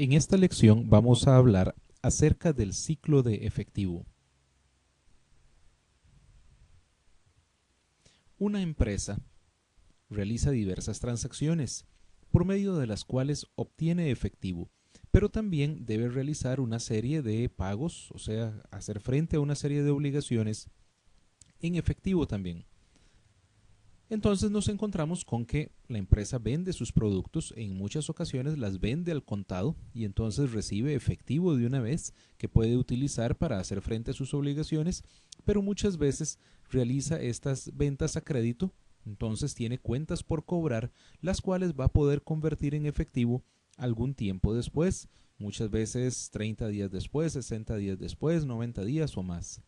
En esta lección vamos a hablar acerca del ciclo de efectivo. Una empresa realiza diversas transacciones por medio de las cuales obtiene efectivo, pero también debe realizar una serie de pagos, o sea, hacer frente a una serie de obligaciones en efectivo también. Entonces nos encontramos con que la empresa vende sus productos, en muchas ocasiones las vende al contado y entonces recibe efectivo de una vez que puede utilizar para hacer frente a sus obligaciones, pero muchas veces realiza estas ventas a crédito, entonces tiene cuentas por cobrar, las cuales va a poder convertir en efectivo algún tiempo después, muchas veces 30 días después, 60 días después, 90 días o más.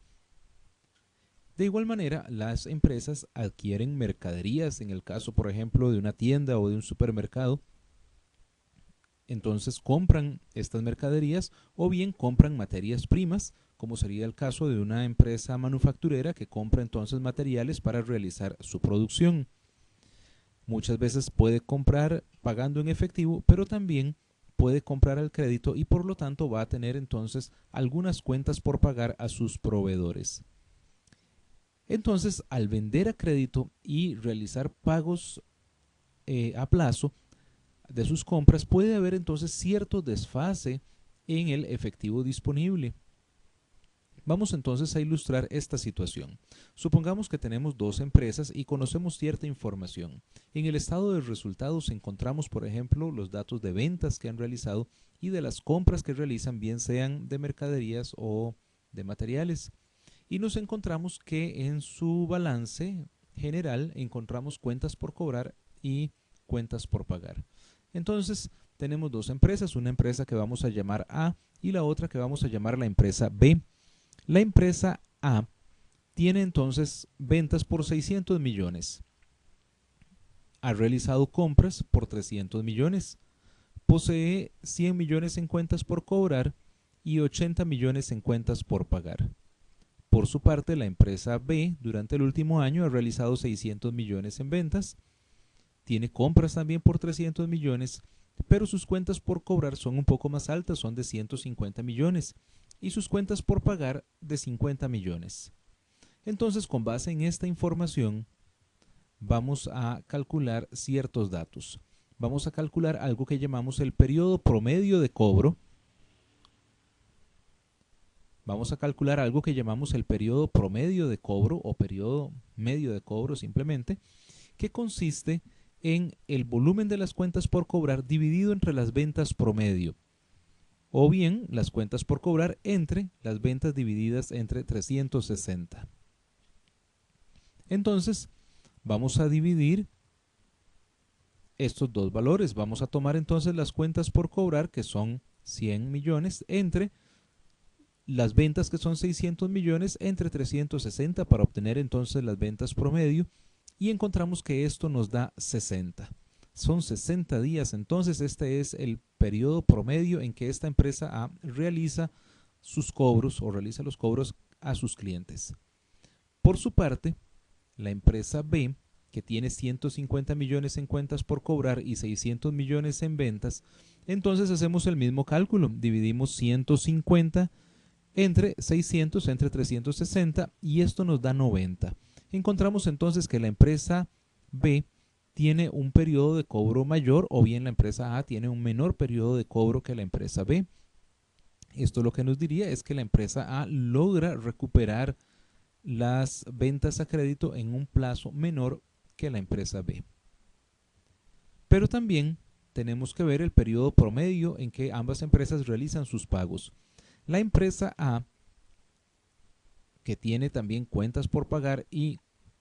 De igual manera, las empresas adquieren mercaderías, en el caso, por ejemplo, de una tienda o de un supermercado, entonces compran estas mercaderías o bien compran materias primas, como sería el caso de una empresa manufacturera que compra entonces materiales para realizar su producción. Muchas veces puede comprar pagando en efectivo, pero también puede comprar al crédito y por lo tanto va a tener entonces algunas cuentas por pagar a sus proveedores. Entonces, al vender a crédito y realizar pagos a plazo de sus compras, puede haber entonces cierto desfase en el efectivo disponible. Vamos entonces a ilustrar esta situación. Supongamos que tenemos dos empresas y conocemos cierta información. En el estado de resultados encontramos, por ejemplo, los datos de ventas que han realizado y de las compras que realizan, bien sean de mercaderías o de materiales. Y nos encontramos que en su balance general encontramos cuentas por cobrar y cuentas por pagar. Entonces tenemos dos empresas, una empresa que vamos a llamar A y la otra que vamos a llamar la empresa B. La empresa A tiene entonces ventas por 600 millones, ha realizado compras por 300 millones, posee 100 millones en cuentas por cobrar y 80 millones en cuentas por pagar. Por su parte, la empresa B durante el último año ha realizado 600 millones en ventas, tiene compras también por 300 millones, pero sus cuentas por cobrar son un poco más altas, son de 150 millones, y sus cuentas por pagar de 50 millones. Entonces, con base en esta información, vamos a calcular ciertos datos. Vamos a calcular algo que llamamos el periodo promedio de cobro. Vamos a calcular algo que llamamos el periodo promedio de cobro o periodo medio de cobro simplemente, que consiste en el volumen de las cuentas por cobrar dividido entre las ventas promedio, o bien las cuentas por cobrar entre las ventas divididas entre 360. Entonces, vamos a dividir estos dos valores. Vamos a tomar entonces las cuentas por cobrar, que son 100 millones, entre las ventas, que son 600 millones, entre 360 para obtener entonces las ventas promedio, y encontramos que esto nos da 60. Son 60 días, entonces este es el periodo promedio en que esta empresa A realiza sus cobros o realiza los cobros a sus clientes. Por su parte, la empresa B, que tiene 150 millones en cuentas por cobrar y 600 millones en ventas, entonces hacemos el mismo cálculo, dividimos 150 entre 600 entre 360 y esto nos da 90. Encontramos entonces que la empresa B tiene un periodo de cobro mayor o bien la empresa A tiene un menor periodo de cobro que la empresa B. Esto lo que nos diría es que la empresa A logra recuperar las ventas a crédito en un plazo menor que la empresa B. Pero también tenemos que ver el periodo promedio en que ambas empresas realizan sus pagos. La empresa A, que tiene también cuentas por pagar y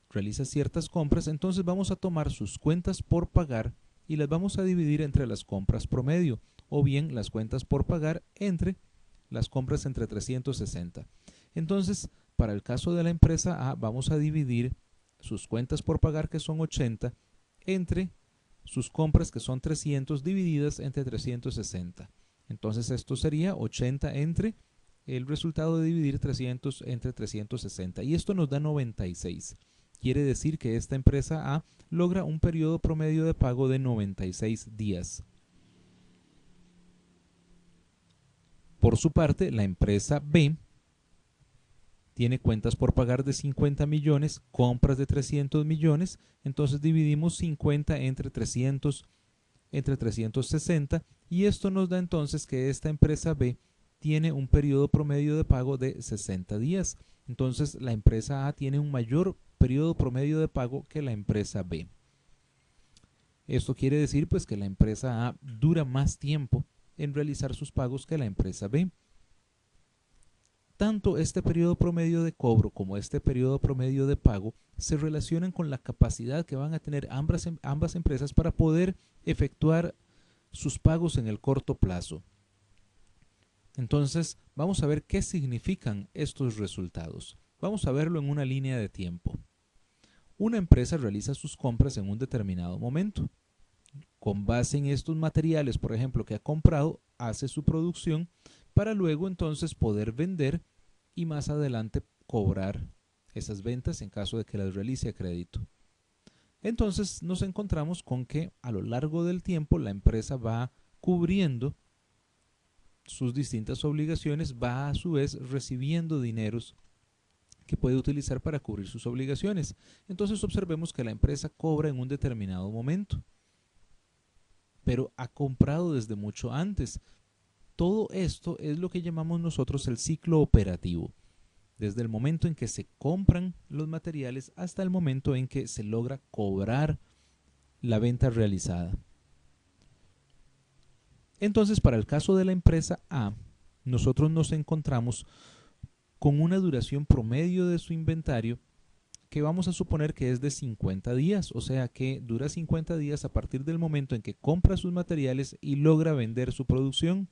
realiza ciertas compras, entonces vamos a tomar sus cuentas por pagar y las vamos a dividir entre las compras promedio o bien las cuentas por pagar entre las compras entre 360. Entonces, para el caso de la empresa A, vamos a dividir sus cuentas por pagar, que son 80, entre sus compras, que son 300, divididas entre 360. Entonces, esto sería 80 entre el resultado de dividir 300 entre 360. Y esto nos da 96. Quiere decir que esta empresa A logra un periodo promedio de pago de 96 días. Por su parte, la empresa B tiene cuentas por pagar de 50 millones, compras de 300 millones, entonces dividimos 50 entre 360 y esto nos da entonces que esta empresa B tiene un periodo promedio de pago de 60 días. Entonces la empresa A tiene un mayor periodo promedio de pago que la empresa B. Esto quiere decir pues que la empresa A dura más tiempo en realizar sus pagos que la empresa B. Tanto este periodo promedio de cobro como este periodo promedio de pago se relacionan con la capacidad que van a tener ambas empresas para poder efectuar sus pagos en el corto plazo. Entonces, vamos a ver qué significan estos resultados. Vamos a verlo en una línea de tiempo. Una empresa realiza sus compras en un determinado momento. Con base en estos materiales, por ejemplo, que ha comprado, hace su producción para luego entonces poder vender y más adelante cobrar esas ventas en caso de que las realice a crédito. Entonces nos encontramos con que a lo largo del tiempo la empresa va cubriendo sus distintas obligaciones, va a su vez recibiendo dineros que puede utilizar para cubrir sus obligaciones. Entonces observemos que la empresa cobra en un determinado momento, pero ha comprado desde mucho antes. Todo esto es lo que llamamos nosotros el ciclo operativo, desde el momento en que se compran los materiales hasta el momento en que se logra cobrar la venta realizada. Entonces, para el caso de la empresa A, nosotros nos encontramos con una duración promedio de su inventario que vamos a suponer que es de 50 días, o sea que dura 50 días a partir del momento en que compra sus materiales y logra vender su producción.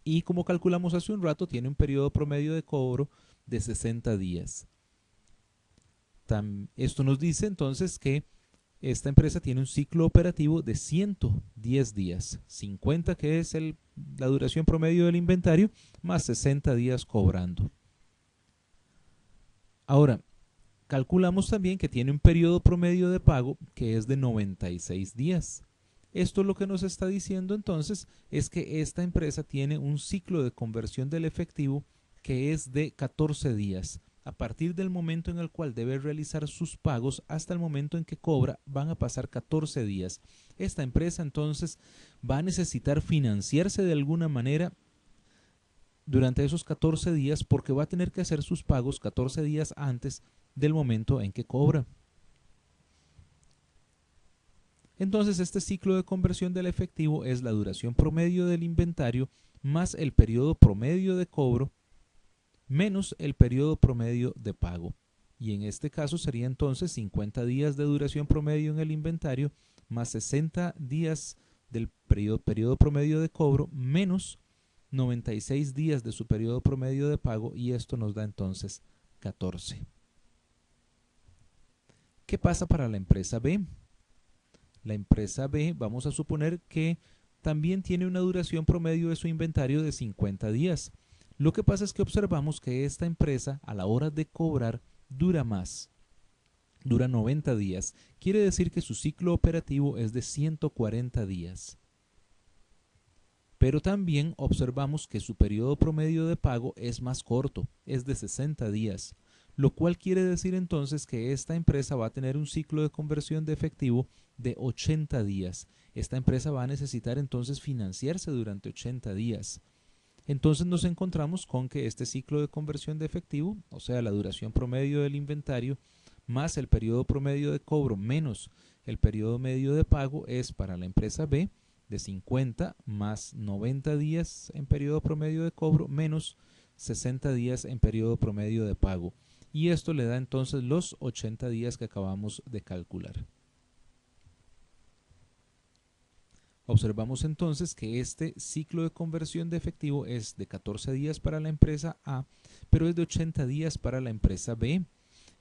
Y como calculamos hace un rato, tiene un periodo promedio de cobro de 60 días. Esto nos dice entonces que esta empresa tiene un ciclo operativo de 110 días, 50 que es la duración promedio del inventario, más 60 días cobrando. Ahora, calculamos también que tiene un periodo promedio de pago que es de 96 días. Esto lo que nos está diciendo entonces es que esta empresa tiene un ciclo de conversión del efectivo que es de 14 días. A partir del momento en el cual debe realizar sus pagos hasta el momento en que cobra, van a pasar 14 días. Esta empresa entonces va a necesitar financiarse de alguna manera durante esos 14 días porque va a tener que hacer sus pagos 14 días antes del momento en que cobra. Entonces este ciclo de conversión del efectivo es la duración promedio del inventario más el periodo promedio de cobro menos el periodo promedio de pago. Y en este caso sería entonces 50 días de duración promedio en el inventario más 60 días del periodo promedio de cobro menos 96 días de su periodo promedio de pago y esto nos da entonces 14. ¿Qué pasa para la empresa B? La empresa B, vamos a suponer que también tiene una duración promedio de su inventario de 50 días. Lo que pasa es que observamos que esta empresa a la hora de cobrar dura más, dura 90 días. Quiere decir que su ciclo operativo es de 140 días. Pero también observamos que su periodo promedio de pago es más corto, es de 60 días, lo cual quiere decir entonces que esta empresa va a tener un ciclo de conversión de efectivo de 80 días. Esta empresa va a necesitar entonces financiarse durante 80 días. Entonces nos encontramos con que este ciclo de conversión de efectivo, o sea, la duración promedio del inventario, más el periodo promedio de cobro menos el periodo medio de pago es para la empresa B de 50 más 90 días en periodo promedio de cobro menos 60 días en periodo promedio de pago. Y esto le da entonces los 80 días que acabamos de calcular. Observamos entonces que este ciclo de conversión de efectivo es de 14 días para la empresa A, pero es de 80 días para la empresa B.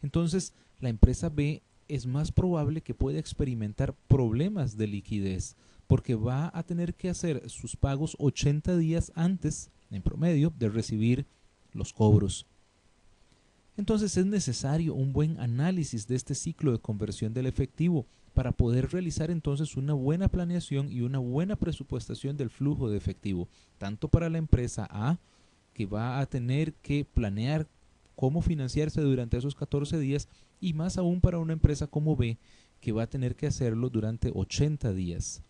Entonces, la empresa B es más probable que pueda experimentar problemas de liquidez, porque va a tener que hacer sus pagos 80 días antes, en promedio, de recibir los cobros. Entonces es necesario un buen análisis de este ciclo de conversión del efectivo para poder realizar entonces una buena planeación y una buena presupuestación del flujo de efectivo, tanto para la empresa A, que va a tener que planear cómo financiarse durante esos 14 días, y más aún para una empresa como B, que va a tener que hacerlo durante 80 días.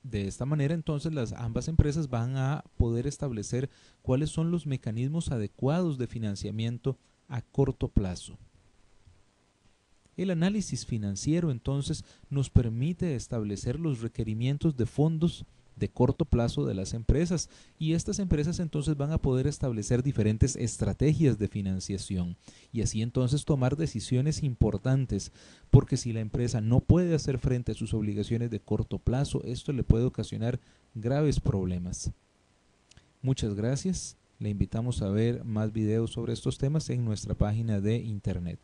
De esta manera entonces ambas empresas van a poder establecer cuáles son los mecanismos adecuados de financiamiento a corto plazo. El análisis financiero entonces nos permite establecer los requerimientos de fondos de corto plazo de las empresas, y estas empresas entonces van a poder establecer diferentes estrategias de financiación y así entonces tomar decisiones importantes, porque si la empresa no puede hacer frente a sus obligaciones de corto plazo, esto le puede ocasionar graves problemas. Muchas gracias. Le invitamos a ver más videos sobre estos temas en nuestra página de internet.